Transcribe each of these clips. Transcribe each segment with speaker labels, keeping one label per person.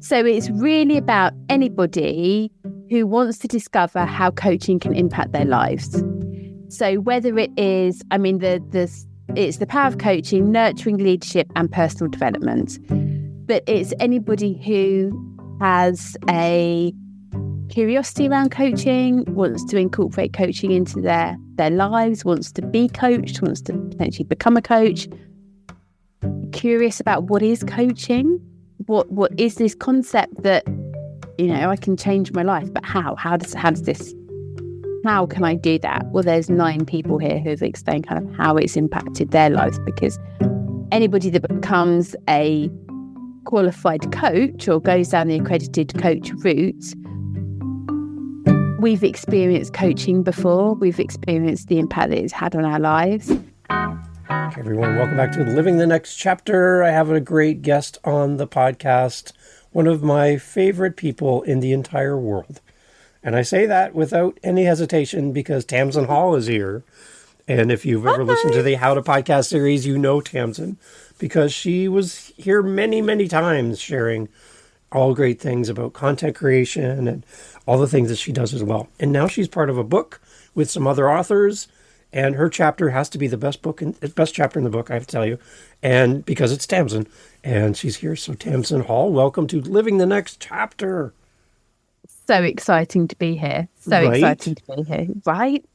Speaker 1: So it's really about anybody who wants to discover how coaching can impact their lives. So whether it is, it's the power of coaching, nurturing leadership and personal development. But it's anybody who has a curiosity around coaching, wants to incorporate coaching into their lives, wants to be coached, wants to potentially become a coach, curious about what is coaching, what is this concept that, I can change my life, but how can I do that? Well, there's 9 people here who've explained kind of how it's impacted their lives, because anybody that becomes a qualified coach or goes down the accredited coach route, we've experienced coaching before. We've experienced the impact that it's had on our lives.
Speaker 2: Okay, everyone, welcome back to Living the Next Chapter. I have a great guest on the podcast, one of my favorite people in the entire world. And I say that without any hesitation because Tamzin Hall is here. And if you've ever listened to the How to Podcast series, you know Tamzin, because she was here many, many times sharing all great things about content creation and all the things that she does as well. And now she's part of a book with some other authors, and her chapter has to be the best chapter in the book, I have to tell you, and because it's Tamzin, and she's here. So Tamzin Hall, welcome to Living the Next Chapter.
Speaker 1: So exciting to be here. Exciting to be here, right?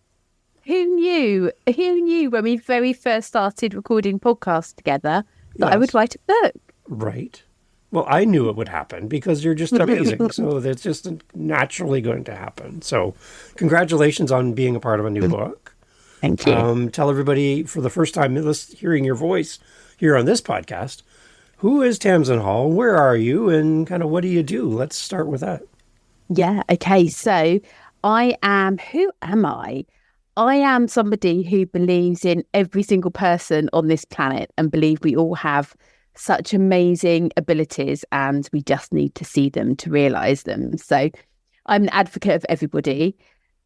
Speaker 1: Who knew when we very first started recording podcasts together that I would write a book?
Speaker 2: Right. Well, I knew it would happen because you're just amazing. So that's just naturally going to happen. So congratulations on being a part of a new book.
Speaker 1: Thank you.
Speaker 2: Tell everybody for the first time hearing your voice here on this podcast, who is Tamzin Hall? Where are you? And kind of what do you do? Let's start with that.
Speaker 1: Yeah. Okay. So who am I? I am somebody who believes in every single person on this planet and believe we all have such amazing abilities and we just need to see them to realise them. So I'm an advocate of everybody.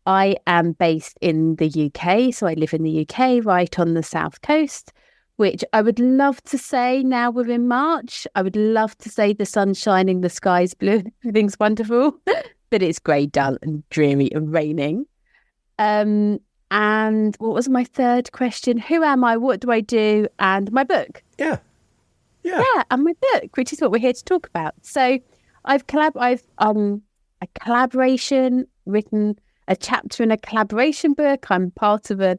Speaker 1: I am based in the UK, so I live in the UK, right on the south coast, which I would love to say now we're in March. I would love to say the sun's shining, the sky's blue, everything's wonderful, but it's grey, dull and dreary and raining. And what was my third question? Who am I? What do I do? And my book.
Speaker 2: Yeah,
Speaker 1: and my book, which is what we're here to talk about. So I've a collaboration, written a chapter in a collaboration book. I'm part of an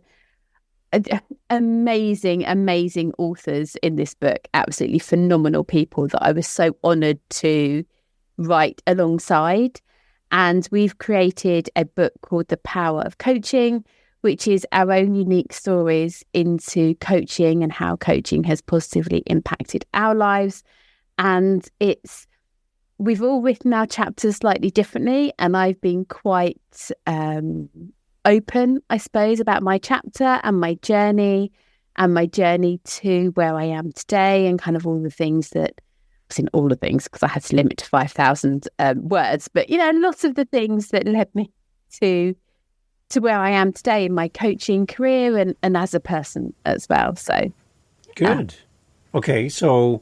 Speaker 1: amazing authors in this book, absolutely phenomenal people that I was so honoured to write alongside. And we've created a book called The Power of Coaching, which is our own unique stories into coaching and how coaching has positively impacted our lives. And we've all written our chapters slightly differently, and I've been quite open, I suppose, about my chapter and my journey to where I am today, and kind of all the things that, all the things, because I had to limit to 5,000 words, but lots of the things that led me to where I am today in my coaching career and as a person as well. So
Speaker 2: good. Okay, so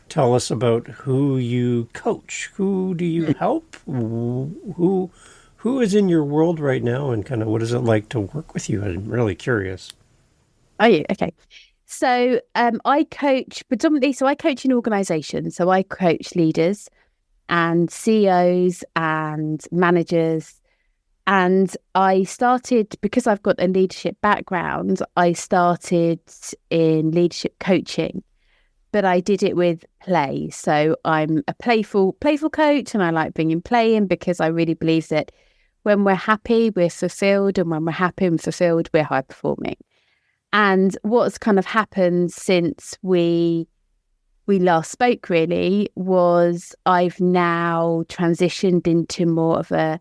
Speaker 2: tell us about who you coach. Who do you help? Who is in your world right now, and kind of what is it like to work with you? I'm really curious.
Speaker 1: Are you? Okay. So I coach predominantly, I coach in organizations. So I coach leaders and CEOs and managers. And I started, because I've got a leadership background, I started in leadership coaching, but I did it with play. So I'm a playful coach, and I like bringing play in because I really believe that when we're happy, we're fulfilled, and when we're happy and fulfilled, we're high performing. And what's kind of happened since we last spoke really was I've now transitioned into more of a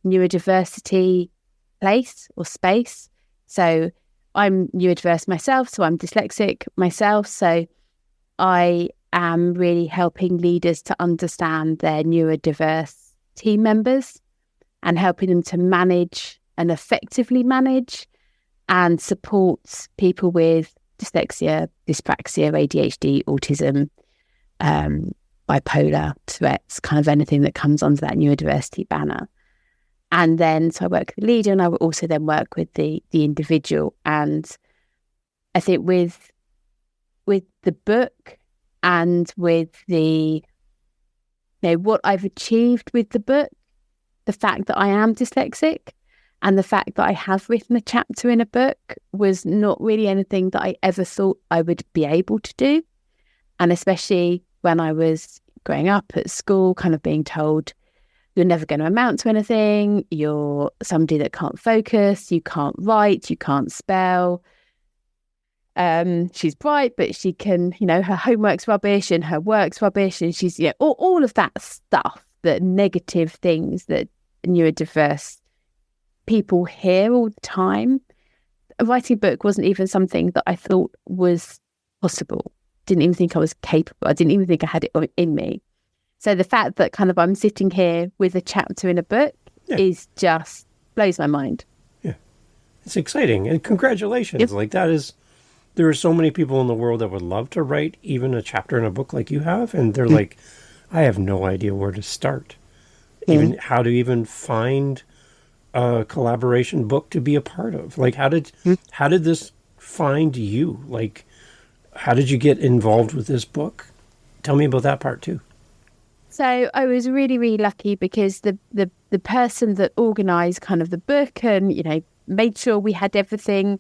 Speaker 1: neurodiversity place or space. So I'm neurodiverse myself, so I'm dyslexic myself. So I am really helping leaders to understand their neurodiverse team members and helping them to manage and effectively manage and support people with dyslexia, dyspraxia, ADHD, autism, bipolar, Tourette's, kind of anything that comes under that neurodiversity banner. And then, so I work with the leader, and I would also then work with the individual. And I think with the book and with the, what I've achieved with the book, the fact that I am dyslexic and the fact that I have written a chapter in a book was not really anything that I ever thought I would be able to do. And especially when I was growing up at school, kind of being told, you're never going to amount to anything, you're somebody that can't focus, you can't write, you can't spell. She's bright, but she can, her homework's rubbish and her work's rubbish, and she's, all of that stuff, the negative things that neurodiverse people hear all the time. Writing a book wasn't even something that I thought was possible. Didn't even think I was capable. I didn't even think I had it in me. So the fact that kind of I'm sitting here with a chapter in a book is just blows my mind. Yeah.
Speaker 2: It's exciting. And congratulations. Yep. Like there are so many people in the world that would love to write even a chapter in a book like you have. And they're like, I have no idea where to start. Even how to even find a collaboration book to be a part of. Like how did this find you? Like how did you get involved with this book? Tell me about that part too.
Speaker 1: So I was really, really lucky because the person that organised kind of the book and, made sure we had everything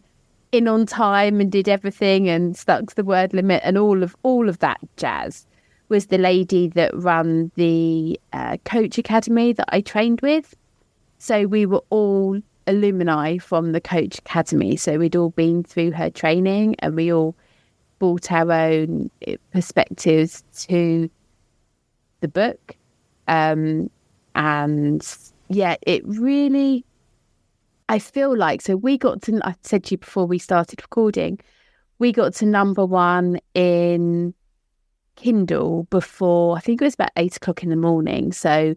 Speaker 1: in on time and did everything and stuck to the word limit and all of that jazz was the lady that ran the coach academy that I trained with. So we were all alumni from the coach academy. So we'd all been through her training and we all brought our own perspectives to the book. It really, I feel like, so we got to, I said to you before we started recording, we got to number one in Kindle before, I think it was about 8 o'clock in the morning. So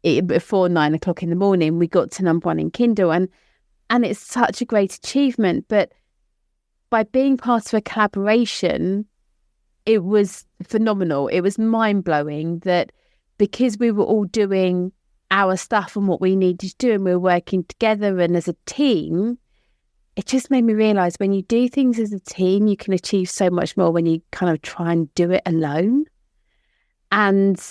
Speaker 1: before 9 o'clock in the morning, we got to number one in Kindle and it's such a great achievement. But by being part of a collaboration, it was phenomenal. It was mind-blowing that because we were all doing our stuff and what we needed to do and we were working together and as a team, it just made me realise when you do things as a team, you can achieve so much more when you kind of try and do it alone. And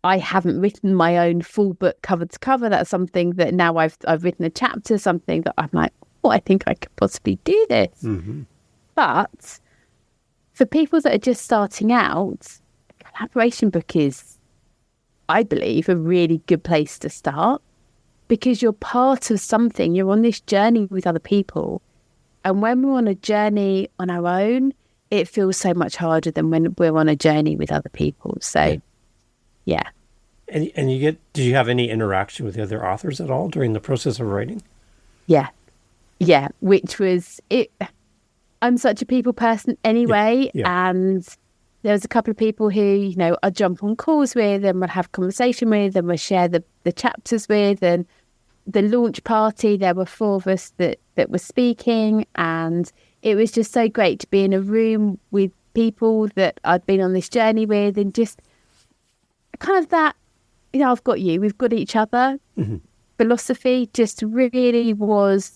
Speaker 1: I haven't written my own full book cover to cover. That's something that now I've written a chapter, something that I'm like, I think I could possibly do this. Mm-hmm. But for people that are just starting out, a collaboration book is, I believe, a really good place to start because you're part of something. You're on this journey with other people. And when we're on a journey on our own, it feels so much harder than when we're on a journey with other people. So, yeah.
Speaker 2: And did you have any interaction with the other authors at all during the process of writing?
Speaker 1: Yeah, which was it. I'm such a people person anyway, and there was a couple of people who, I'd jump on calls with and we'd have conversation with and we'd share the chapters with. And the launch party, there were 4 of us that were speaking, and it was just so great to be in a room with people that I'd been on this journey with, and just kind of that, I've got you, we've got each other. Mm-hmm. Philosophy just really was.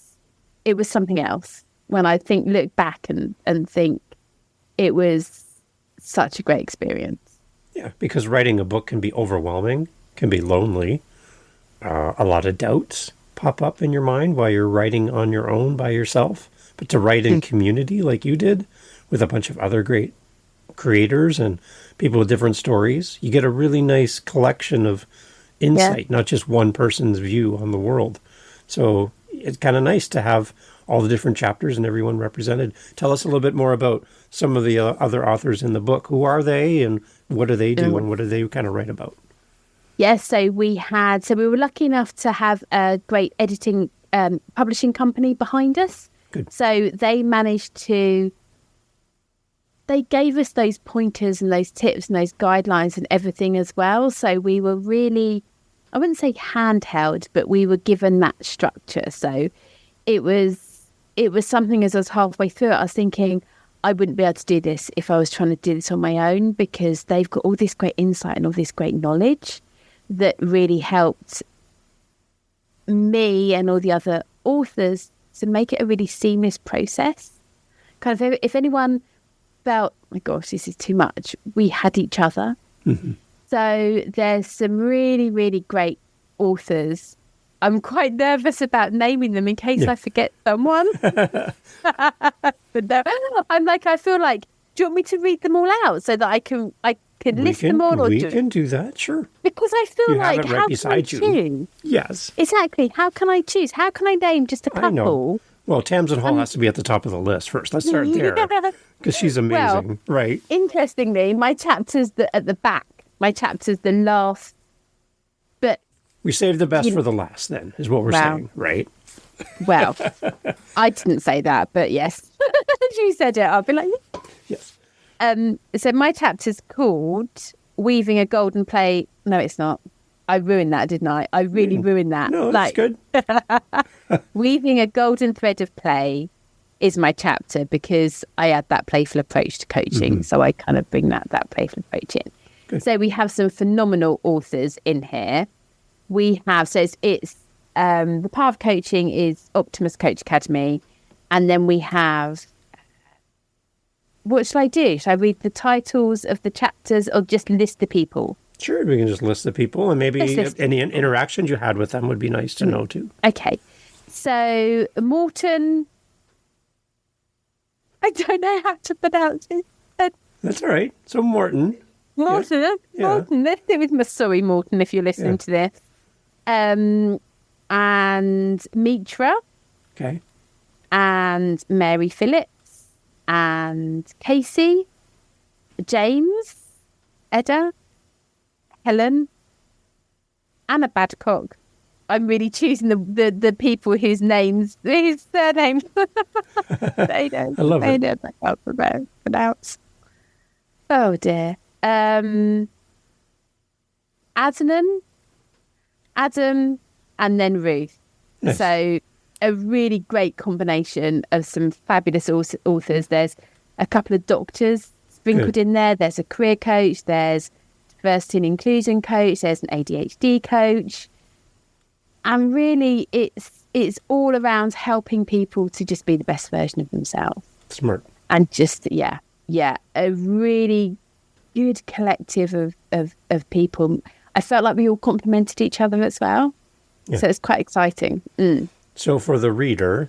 Speaker 1: It was something else when I look back and think it was such a great experience.
Speaker 2: Yeah, because writing a book can be overwhelming, can be lonely. A lot of doubts pop up in your mind while you're writing on your own by yourself. But to write in community like you did with a bunch of other great creators and people with different stories, you get a really nice collection of insight, not just one person's view on the world. So it's kind of nice to have all the different chapters and everyone represented. Tell us a little bit more about some of the other authors in the book. Who are they and what do they do and what do they kind of write about?
Speaker 1: Yes, so we were lucky enough to have a great editing publishing company behind us.
Speaker 2: Good.
Speaker 1: So they gave us those pointers and those tips and those guidelines and everything as well. So we were really, I wouldn't say handheld, but we were given that structure. So it was something as I was halfway through it, I was thinking, I wouldn't be able to do this if I was trying to do this on my own, because they've got all this great insight and all this great knowledge that really helped me and all the other authors to make it a really seamless process. Kind of, if anyone felt, oh my gosh, this is too much, we had each other.
Speaker 2: Mm-hmm.
Speaker 1: So there's some really, really great authors. I'm quite nervous about naming them in case I forget someone. But no, I feel like, do you want me to read them all out so that I can list them all? Or
Speaker 2: we can do that, sure.
Speaker 1: Because I feel
Speaker 2: you
Speaker 1: like,
Speaker 2: have it right
Speaker 1: how
Speaker 2: beside
Speaker 1: can I choose?
Speaker 2: Yes.
Speaker 1: Exactly. How can I choose? How can I name just a couple?
Speaker 2: I know. Well, Tamzin Hall has to be at the top of the list first. Let's start there. Because she's amazing,
Speaker 1: Well,
Speaker 2: right?
Speaker 1: Interestingly, my chapter's at the back. My chapter's the last. But
Speaker 2: we saved the best for the last, then, is what we're saying, right?
Speaker 1: Well, I didn't say that, but yes. You said it. I'll be like,
Speaker 2: yes.
Speaker 1: So my chapter's called Weaving a Golden Play. No, it's not. I ruined that, didn't I? I really ruined that.
Speaker 2: No, that's good.
Speaker 1: Weaving a Golden Thread of Play is my chapter, because I add that playful approach to coaching. Mm-hmm. So I kind of bring that playful approach in. Good. So we have some phenomenal authors in here. We have, so it's the Power of Coaching is Optimus Coach Academy. And then we have, what shall I do? Shall I read the titles of the chapters or just list the people?
Speaker 2: Sure, we can just list the people, and maybe any interactions you had with them would be nice to know too.
Speaker 1: Okay. So Morton, I don't know how to pronounce it.
Speaker 2: That's all right. So Morton.
Speaker 1: Morton.
Speaker 2: Yeah.
Speaker 1: Morton. Let's do it with sorry, Morton, if you're listening to this. And Mitra.
Speaker 2: Okay.
Speaker 1: And Mary Phillips. And Casey. James. Edda. Helen. Anna Badcock. I'm really choosing the people whose surnames they don't.
Speaker 2: I love it.
Speaker 1: They don't pronounce. Oh dear. Adam, and then Ruth. Nice. So a really great combination of some fabulous authors. There's a couple of doctors sprinkled in there. There's a career coach. There's diversity and inclusion coach. There's an ADHD coach. And really, it's all around helping people to just be the best version of themselves.
Speaker 2: Smart.
Speaker 1: And just, a really good collective of people. I felt like we all complemented each other as well. Yeah. So it's quite exciting. Mm.
Speaker 2: So for the reader,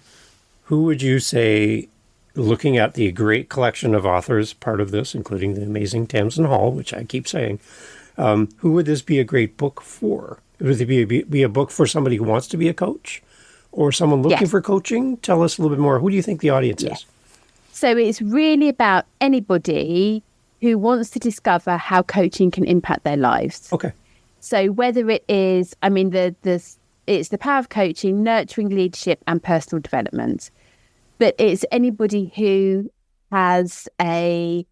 Speaker 2: who would you say, looking at the great collection of authors, part of this, including the amazing Tamzin Hall, which I keep saying, who would this be a great book for? Would it be a book for somebody who wants to be a coach or someone looking for coaching? Tell us a little bit more. Who do you think the audience is?
Speaker 1: So it's really about anybody who wants to discover how coaching can impact their lives.
Speaker 2: Okay.
Speaker 1: So whether it is, it's the Power of Coaching, nurturing leadership and personal development. But it's anybody who has a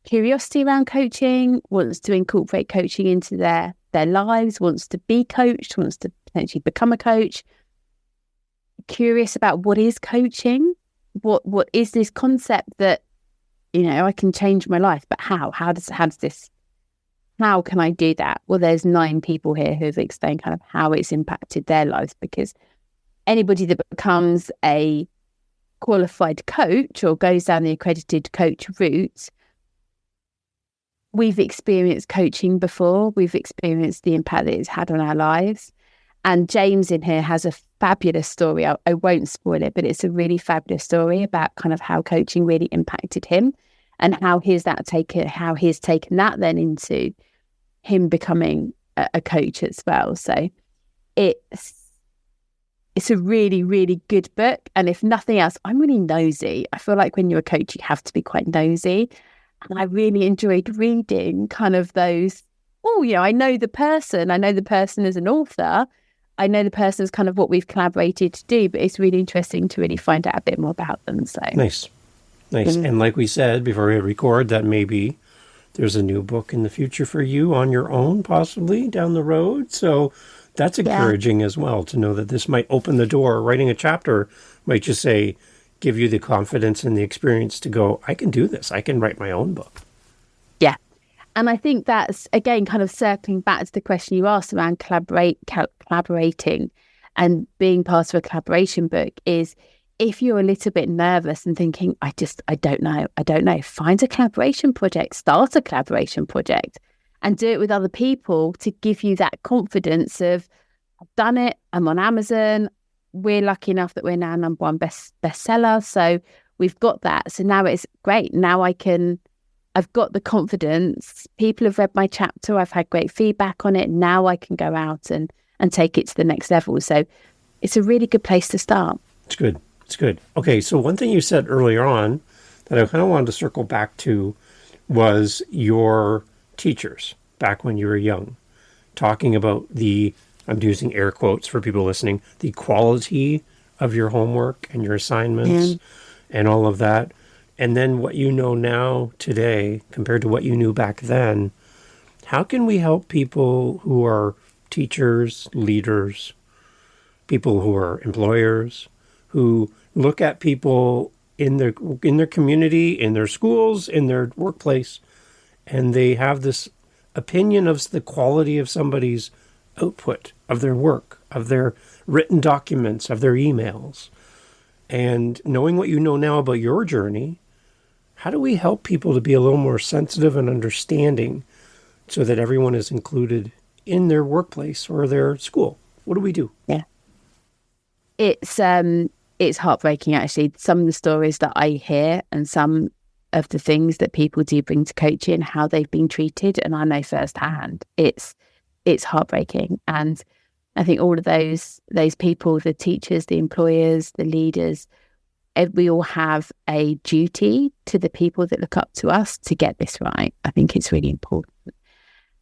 Speaker 1: curiosity around coaching, wants to incorporate coaching into their lives, wants to be coached, wants to potentially become a coach, curious about what is coaching, what is this concept that, I can change my life, but how can I do that? Well, there's 9 people here who've explained kind of how it's impacted their lives, because anybody that becomes a qualified coach or goes down the accredited coach route, we've experienced coaching before. We've experienced the impact that it's had on our lives. And James in here has a fabulous story. I won't spoil it, but it's a really fabulous story about kind of how coaching really impacted him and how he's taken that then into him becoming a coach as well. So it's a really, really good book. And if nothing else, I'm really nosy. I feel like when you're a coach, you have to be quite nosy. And I really enjoyed reading kind of those, I know the person as an author. I know the person as kind of what we've collaborated to do, but it's really interesting to really find out a bit more about them. So
Speaker 2: Nice. And like we said before we record, that maybe there's a new book in the future for you on your own, possibly down the road. So that's encouraging as well, to know that this might open the door. Writing a chapter might just say, give you the confidence and the experience to go, I can do this. I can write my own book.
Speaker 1: Yeah. And I think that's, again, kind of circling back to the question you asked around collaborating and being part of a collaboration book is, if you're a little bit nervous and thinking, I don't know, find a collaboration project, start a collaboration project and do it with other people to give you that confidence of, I've done it, I'm on Amazon, we're lucky enough that we're now #1 bestseller. So we've got that. So now it's great. Now I've got the confidence. People have read my chapter. I've had great feedback on it. Now I can go out and take it to the next level. So it's a really good place to start.
Speaker 2: It's good. It's good. Okay, so one thing you said earlier on that I kind of wanted to circle back to was your teachers back when you were young, talking about I'm using air quotes for people listening, the quality of your homework and your assignments and all of that. And then what you know now today compared to what you knew back then. How can we help people who are teachers, leaders, people who are employers, who look at people in their community, in their schools, in their workplace, and they have this opinion of the quality of somebody's output, of their work, of their written documents, of their emails. And knowing what you know now about your journey, how do we help people to be a little more sensitive and understanding so that everyone is included in their workplace or their school? What do we do?
Speaker 1: Yeah. It's heartbreaking, actually. Some of the stories that I hear and some of the things that people do bring to coaching, how they've been treated, and I know firsthand. It's heartbreaking. And I think all of those people, the teachers, the employers, the leaders, we all have a duty to the people that look up to us to get this right. I think it's really important.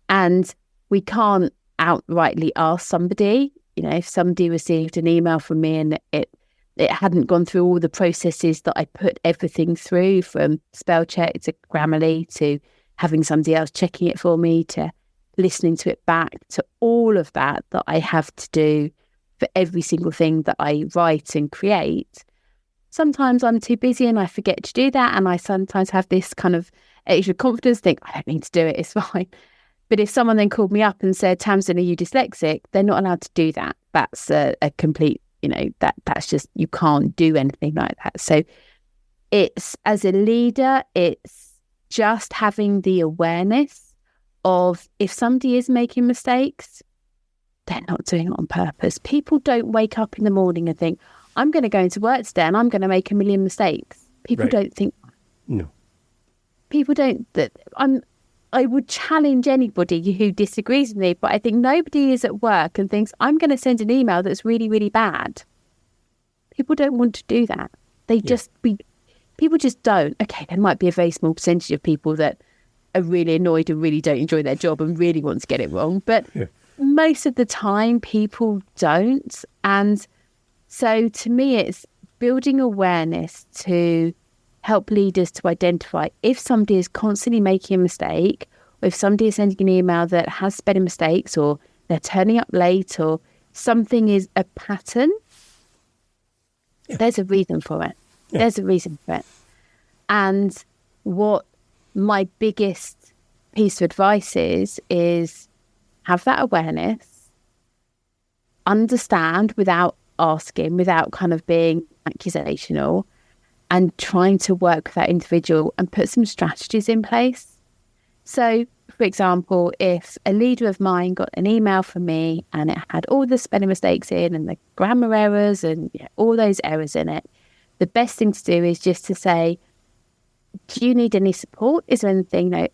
Speaker 1: And we can't outrightly ask somebody, if somebody received an email from me and it hadn't gone through all the processes that I put everything through, from spell check to Grammarly to having somebody else checking it for me to listening to it back to all of that I have to do for every single thing that I write and create. Sometimes I'm too busy and I forget to do that. And I sometimes have this kind of extra confidence, think, I don't need to do it, it's fine. But if someone then called me up and said, Tamzin, are you dyslexic? They're not allowed to do that. That's a complete, that's just, you can't do anything like that. So it's, as a leader, it's just having the awareness of, if somebody is making mistakes, they're not doing it on purpose. People don't wake up in the morning and think, I'm going to go into work today and I'm going to make a million mistakes. People don't think.
Speaker 2: No.
Speaker 1: People don't. I would challenge anybody who disagrees with me, but I think nobody is at work and thinks, I'm going to send an email that's really, really bad. People don't want to do that. People just don't. Okay, there might be a very small percentage of people that are really annoyed and really don't enjoy their job and really want to get it wrong. But most of the time, people don't. And so to me, it's building awareness to help leaders to identify if somebody is constantly making a mistake, or if somebody is sending an email that has spelling mistakes, or they're turning up late, or something is a pattern. There's a reason for it. There's a reason for it. And what my biggest piece of advice is have that awareness, understand without asking, without kind of being accusational, and trying to work with that individual and put some strategies in place. So, for example, if a leader of mine got an email from me and it had all the spelling mistakes in and the grammar errors and all those errors in it, the best thing to do is just to say, do you need any support? Is there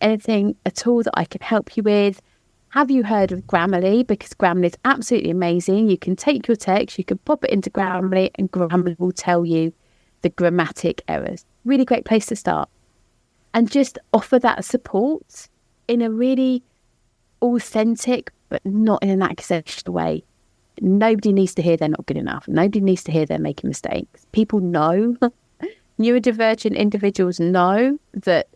Speaker 1: anything at all that I can help you with? Have you heard of Grammarly? Because Grammarly is absolutely amazing. You can take your text, you can pop it into Grammarly, and Grammarly will tell you the grammatic errors. Really great place to start. And just offer that support in a really authentic, but not in an accusational way. Nobody needs to hear they're not good enough. Nobody needs to hear they're making mistakes. People know, neurodivergent individuals know that,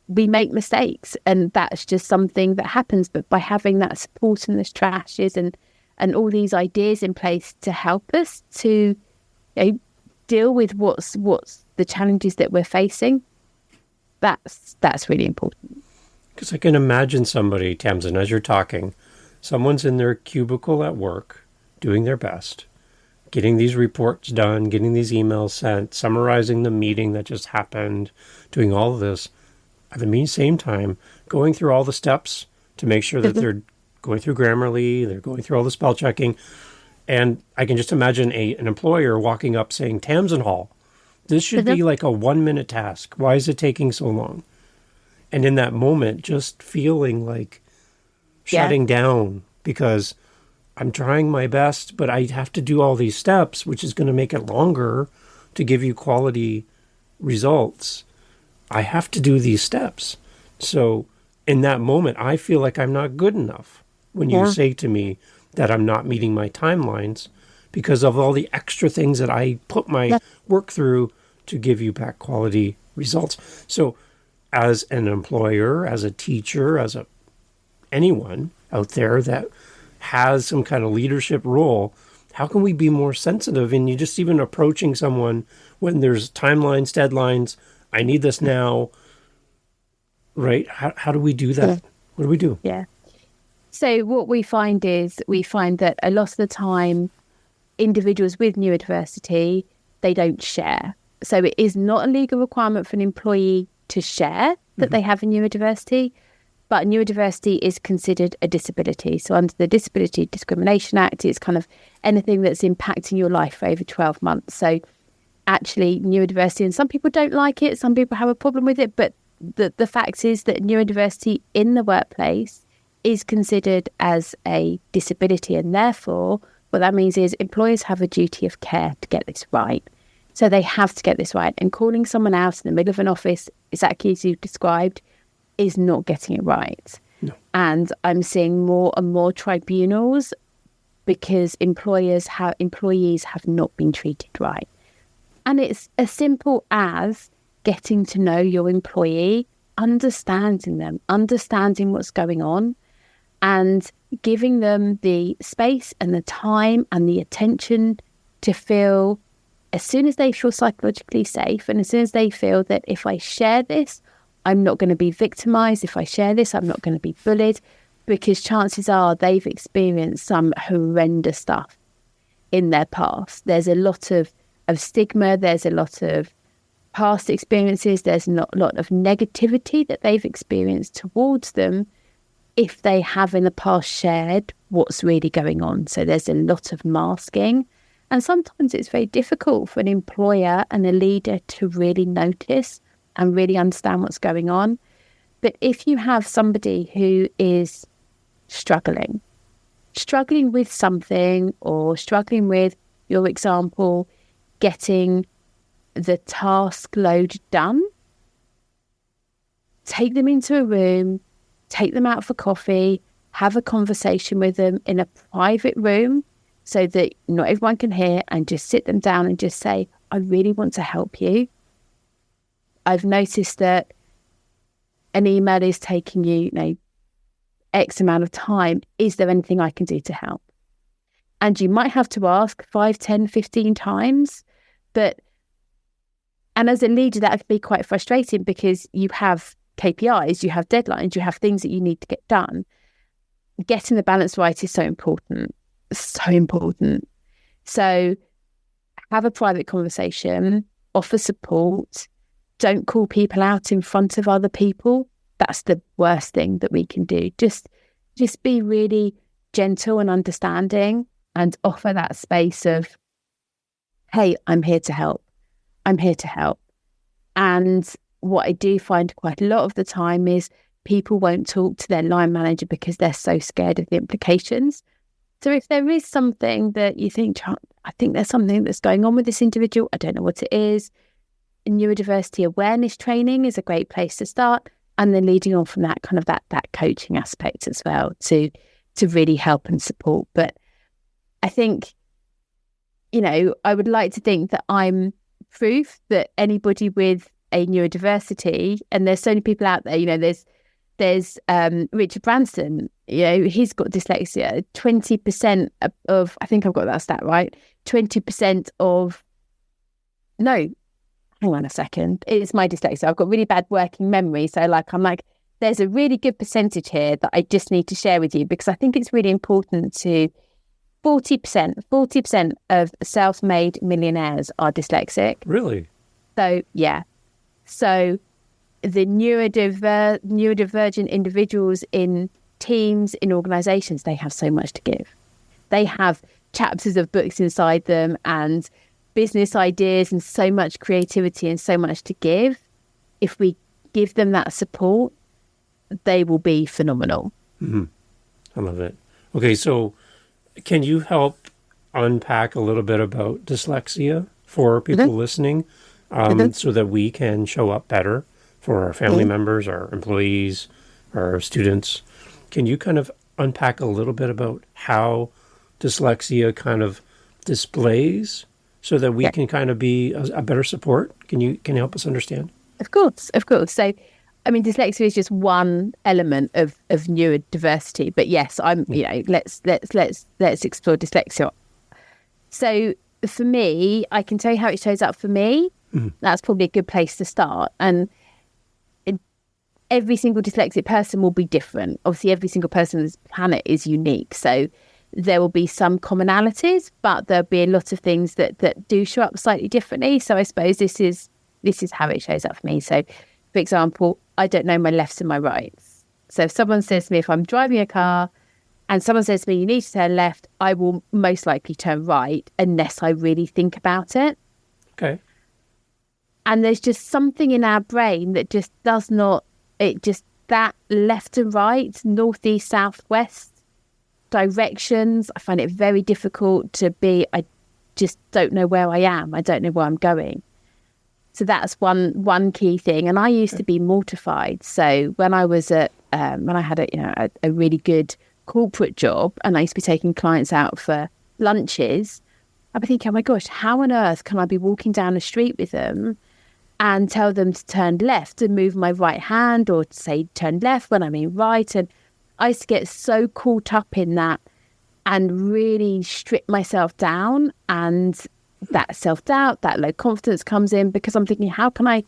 Speaker 1: we make mistakes, and that's just something that happens. But by having that support and the strategies and all these ideas in place to help us to deal with what's the challenges that we're facing. That's really important.
Speaker 2: Because I can imagine somebody, Tamzin, as you're talking, someone's in their cubicle at work, doing their best, getting these reports done, getting these emails sent, summarizing the meeting that just happened, doing all of this. At the same time, going through all the steps to make sure that they're going through Grammarly, they're going through all the spell checking. And I can just imagine an employer walking up saying, Tamzin Hall, this should be like a 1-minute task. Why is it taking so long? And in that moment, just feeling like shutting down because I'm trying my best, but I have to do all these steps, which is going to make it longer to give you quality results. I have to do these steps. So in that moment, I feel like I'm not good enough when you say to me that I'm not meeting my timelines because of all the extra things that I put my work through to give you back quality results. So as an employer, as a teacher, anyone out there that has some kind of leadership role, how can we be more sensitive in you just even approaching someone when there's timelines, deadlines, I need this now, right? How do we do that? What do we do?
Speaker 1: Yeah. So what we find that a lot of the time, individuals with neurodiversity, they don't share. So it is not a legal requirement for an employee to share that they have a neurodiversity, but neurodiversity is considered a disability. So under the Disability Discrimination Act, it's kind of anything that's impacting your life for over 12 months. So actually neurodiversity, and some people don't like it, some people have a problem with it, but the fact is that neurodiversity in the workplace is considered as a disability, and therefore what that means is employers have a duty of care to get this right. So they have to get this right, and calling someone out in the middle of an office, exactly as you've described, is not getting it right.
Speaker 2: No.
Speaker 1: And I'm seeing more and more tribunals because employees have not been treated right. And it's as simple as getting to know your employee, understanding them, understanding what's going on, and giving them the space and the time and the attention to feel, as soon as they feel psychologically safe and as soon as they feel that if I share this, I'm not going to be victimized. If I share this, I'm not going to be bullied, because chances are they've experienced some horrendous stuff in their past. There's a lot of stigma. There's a lot of past experiences. There's a lot of negativity that they've experienced towards them if they have in the past shared what's really going on. So there's a lot of masking. And sometimes it's very difficult for an employer and a leader to really notice and really understand what's going on. But if you have somebody who is struggling with something, or struggling with, your example, getting the task load done, take them into a room, take them out for coffee, have a conversation with them in a private room so that not everyone can hear, and just sit them down and just say, I really want to help you. I've noticed that an email is taking you, X amount of time. Is there anything I can do to help? And you might have to ask 5, 10, 15 times. And as a leader, that can be quite frustrating because you have KPIs, you have deadlines, you have things that you need to get done. Getting the balance right is so important. So important. So have a private conversation, offer support. Don't call people out in front of other people. That's the worst thing that we can do. Just be really gentle and understanding, and offer that space of, hey, I'm here to help. I'm here to help. And what I do find quite a lot of the time is people won't talk to their line manager because they're so scared of the implications. So if there is something that you think, I think there's something that's going on with this individual, I don't know what it is, neurodiversity awareness training is a great place to start. And then leading on from that, kind of that coaching aspect as well to really help and support. But I think, I would like to think that I'm proof that anybody with a neurodiversity, and there's so many people out there, there's Richard Branson, he's got dyslexia. 20% of, I think I've got that stat right, 20% of no, hang on a second. It's my dyslexia. I've got really bad working memory. So I'm like, there's a really good percentage here that I just need to share with you, because I think it's really important to 40% of self-made millionaires are dyslexic.
Speaker 2: Really?
Speaker 1: So, yeah. So the neurodivergent individuals in teams, in organizations, they have so much to give. They have chapters of books inside them and business ideas and so much creativity and so much to give. If we give them that support, they will be phenomenal.
Speaker 2: Mm-hmm. I love it. Okay, so can you help unpack a little bit about dyslexia for people listening, so that we can show up better for our family members, our employees, our students? Can you kind of unpack a little bit about how dyslexia kind of displays so that we can kind of be a better support? Can you help us understand?
Speaker 1: Of course. So, I mean, dyslexia is just one element of neurodiversity. But yes, let's explore dyslexia. So for me, I can tell you how it shows up for me. Mm-hmm. That's probably a good place to start. And every single dyslexic person will be different. Obviously, every single person on this planet is unique. So there will be some commonalities, but there'll be a lot of things that do show up slightly differently. So I suppose this is how it shows up for me. So, for example, I don't know my lefts and my rights. So if someone says to me, if I'm driving a car and someone says to me, you need to turn left, I will most likely turn right unless I really think about it.
Speaker 2: Okay.
Speaker 1: And there's just something in our brain that just does not, that left and right, northeast, southwest directions, I find it very difficult to be, I just don't know where I am. I don't know where I'm going. So that's one key thing. And I used to be mortified. So when I was when I had a really good corporate job and I used to be taking clients out for lunches, I'd be thinking, oh my gosh, how on earth can I be walking down the street with them and tell them to turn left and move my right hand, or to say turn left when I mean right? And I used to get so caught up in that and really strip myself down, and that self-doubt, that low confidence comes in, because I'm thinking, how can I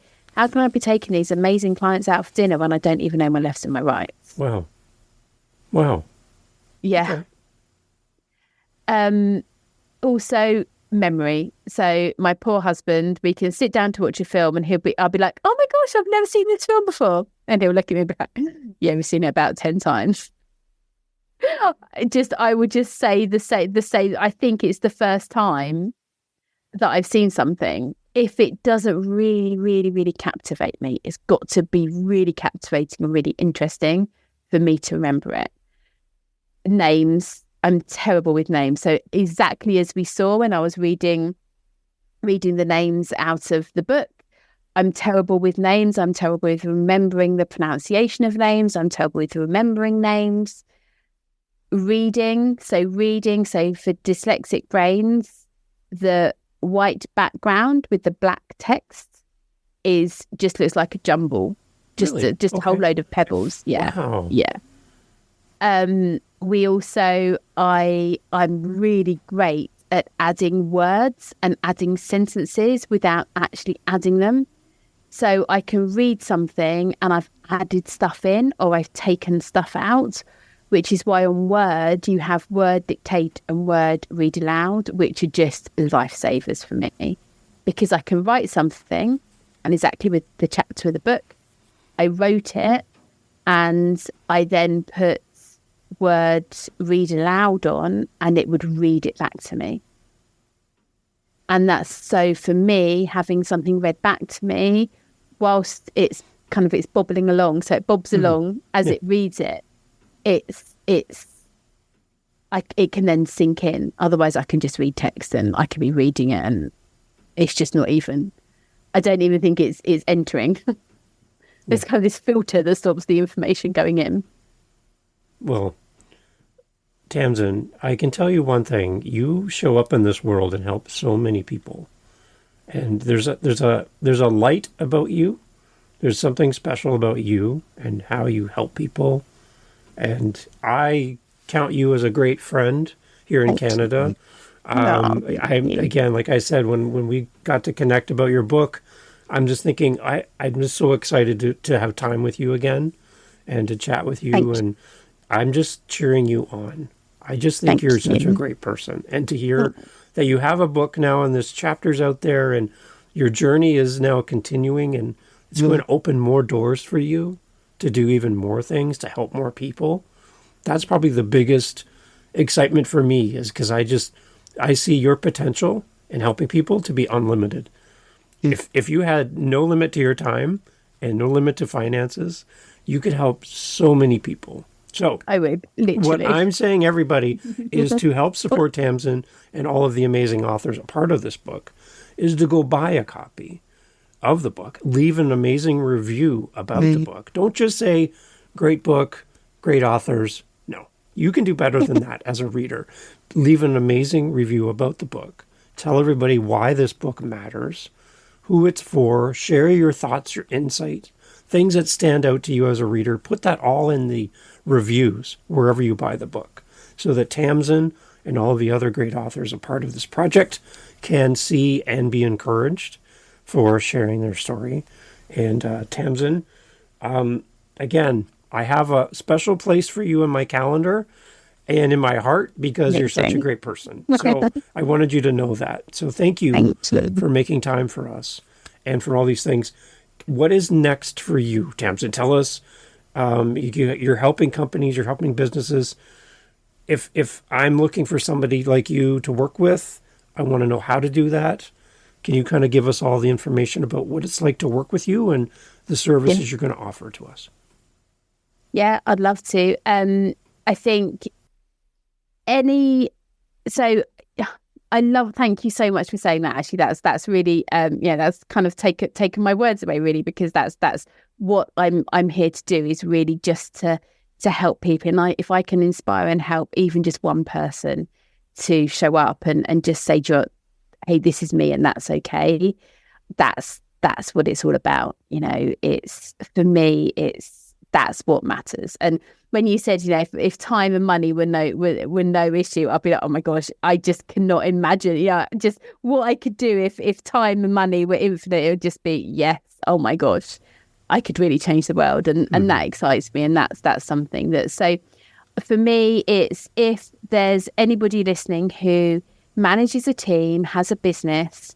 Speaker 1: be taking these amazing clients out for dinner when I don't even know my lefts and my rights?
Speaker 2: Wow.
Speaker 1: Yeah. Okay. Also memory. So my poor husband, we can sit down to watch a film and I'll be like, oh my gosh, I've never seen this film before. And he'll look at me and be like, yeah, we've seen it about 10 times. I would just say I think it's the first time that I've seen something. If it doesn't really, really, really captivate me, it's got to be really captivating and really interesting for me to remember it. Names. I'm terrible with names. So exactly as we saw when I was reading the names out of the book, I'm terrible with names. I'm terrible with remembering the pronunciation of names. I'm terrible with remembering names. Reading. So for dyslexic brains, the white background with the black text just looks like a jumble.
Speaker 2: Really?
Speaker 1: A whole load of pebbles. Yeah.
Speaker 2: Wow.
Speaker 1: Yeah. We also, I'm really great at adding words and adding sentences without actually adding them. So I can read something and I've added stuff in, or I've taken stuff out, which is why on Word you have word dictate and word read aloud, which are just lifesavers for me, because I can write something, and exactly with the chapter of the book, I wrote it and I then put word read aloud on, and it would read it back to me. And that's, so for me, having something read back to me whilst it's bobbling along, so it bobs along as it reads it, it can then sink in. Otherwise I can just read text and I can be reading it and it's just not even, I don't even think it's entering. There's kind of this filter that stops the information going in.
Speaker 2: Well, Tamzin, I can tell you one thing. You show up in this world and help so many people. And there's a light about you. There's something special about you and how you help people. And I count you as a great friend here in Canada.
Speaker 1: No.
Speaker 2: Again, like I said, when we got to connect about your book, I'm just thinking I'm just so excited to have time with you again and to chat with you.
Speaker 1: Thank
Speaker 2: And I'm just cheering you on. I just think
Speaker 1: Thank
Speaker 2: you're such a
Speaker 1: you.
Speaker 2: great person. And to hear that you have a book now and there's chapters out there and your journey is now continuing and it's going to open more doors for you to do even more things, to help more people. That's probably the biggest excitement for me, is because I see your potential in helping people to be unlimited. If you had no limit to your time and no limit to finances, you could help so many people. So
Speaker 1: I would, literally.
Speaker 2: what I'm saying, everybody, is to help support Tamzin and all of the amazing authors a part of this book, is to go buy a copy of the book. Leave an amazing review about the book. Don't just say, great book, great authors. No, you can do better than that as a reader. Leave an amazing review about the book. Tell everybody why this book matters, who it's for, share your thoughts, your insight, things that stand out to you as a reader. Put that all in the reviews wherever you buy the book, so that Tamzin and all of the other great authors a part of this project can see and be encouraged for sharing their story. And Tamzin, again, I have a special place for you in my calendar and in my heart because you're such a great person. So I wanted you to know that. So thank you for making time for us and for all these things. What is next for you, Tamzin? Tell us. You're helping companies, you're helping businesses. If I'm looking for somebody like you to work with, I want to know how to do that. Can you kind of give us all the information about what it's like to work with you and the services you're going to offer to us?
Speaker 1: Yeah, I'd love to. I think thank you so much for saying that. Actually, that's really, that's kind of taken my words away, really, because that's what I'm here to do, is really just to help people. And if I can inspire and help even just one person to show up and just say, hey, this is me and that's okay. That's what it's all about. It's, for me, that's what matters. And when you said, if time and money were no issue, I'd be like, oh my gosh, I just cannot imagine, just what I could do if time and money were infinite. It would just be, yes, oh my gosh, I could really change the world. And that excites me. And that's something that, so for me, it's, if there's anybody listening who manages a team, has a business,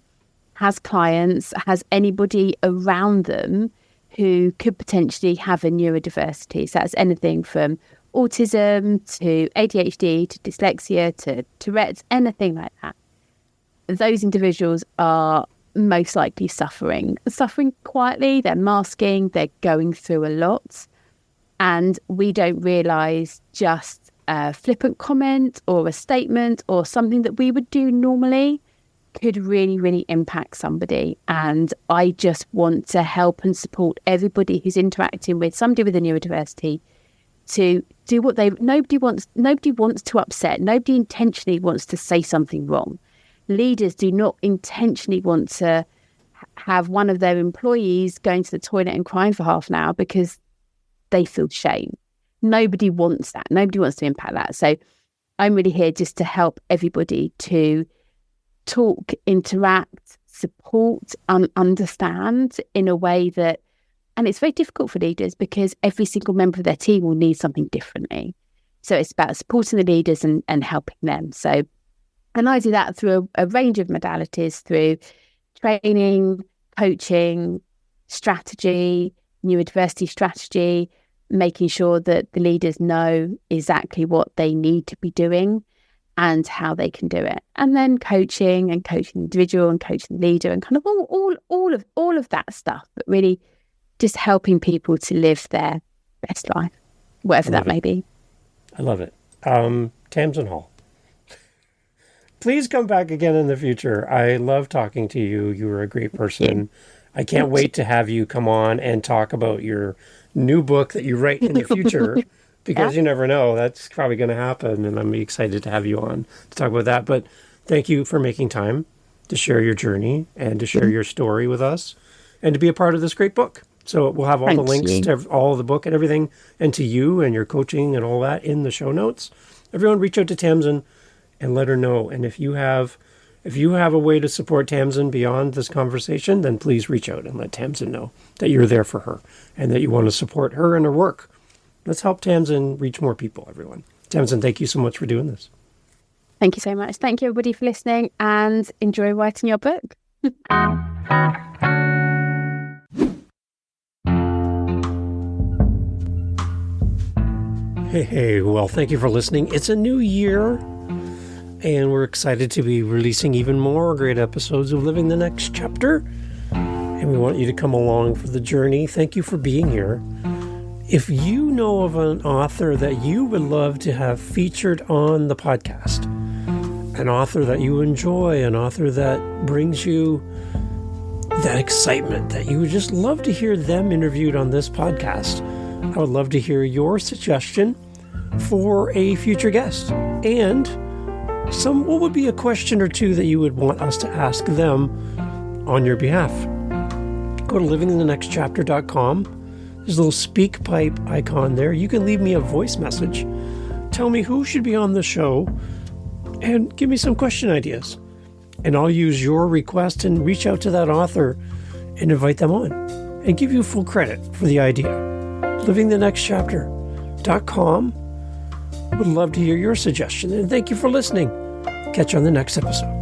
Speaker 1: has clients, has anybody around them who could potentially have a neurodiversity. So that's anything from autism to ADHD to dyslexia to Tourette's, anything like that. Those individuals are most likely suffering quietly. They're masking, they're going through a lot. And we don't realise just a flippant comment or a statement or something that we would do normally could really, really impact somebody. And I just want to help and support everybody who's interacting with somebody with a neurodiversity to do what nobody wants to upset. Nobody intentionally wants to say something wrong. Leaders do not intentionally want to have one of their employees going to the toilet and crying for half an hour because they feel shame. Nobody wants that. Nobody wants to impact that. So I'm really here just to help everybody to talk, interact, support, and understand in a way that, and it's very difficult for leaders because every single member of their team will need something differently. So it's about supporting the leaders and helping them. So, and I do that through a range of modalities, through training, coaching, strategy, neurodiversity strategy, making sure that the leaders know exactly what they need to be doing and how they can do it, and then coaching the individual and coaching the leader and kind of all of that stuff, but really just helping people to live their best life, whatever that may be.
Speaker 2: I love it. Tamzin Hall, please come back again in the future. I love talking to you. You were a great person. I can't wait to have you come on and talk about your new book that you write in the future. Because you never know, that's probably going to happen. And I'm excited to have you on to talk about that. But thank you for making time to share your journey and to share your story with us and to be a part of this great book. So we'll have all the links to all the book and everything, and to you and your coaching and all that in the show notes. Everyone reach out to Tamzin and let her know. And if you have a way to support Tamzin beyond this conversation, then please reach out and let Tamzin know that you're there for her and that you want to support her and her work. Let's help Tamzin reach more people, everyone. Tamzin, thank you so much for doing this.
Speaker 1: Thank you so much. Thank you, everybody, for listening, and enjoy writing your book.
Speaker 2: Hey, well, thank you for listening. It's a new year, and we're excited to be releasing even more great episodes of Living the Next Chapter, and we want you to come along for the journey. Thank you for being here. If you know of an author that you would love to have featured on the podcast, an author that you enjoy, an author that brings you that excitement, that you would just love to hear them interviewed on this podcast, I would love to hear your suggestion for a future guest, and what would be a question or two that you would want us to ask them on your behalf. Go to livinginthenextchapter.com. There's a little speak pipe icon there. You can leave me a voice message. Tell me who should be on the show and give me some question ideas. And I'll use your request and reach out to that author and invite them on and give you full credit for the idea. livingthenextchapter.com. Would love to hear your suggestion, and thank you for listening. Catch you on the next episode.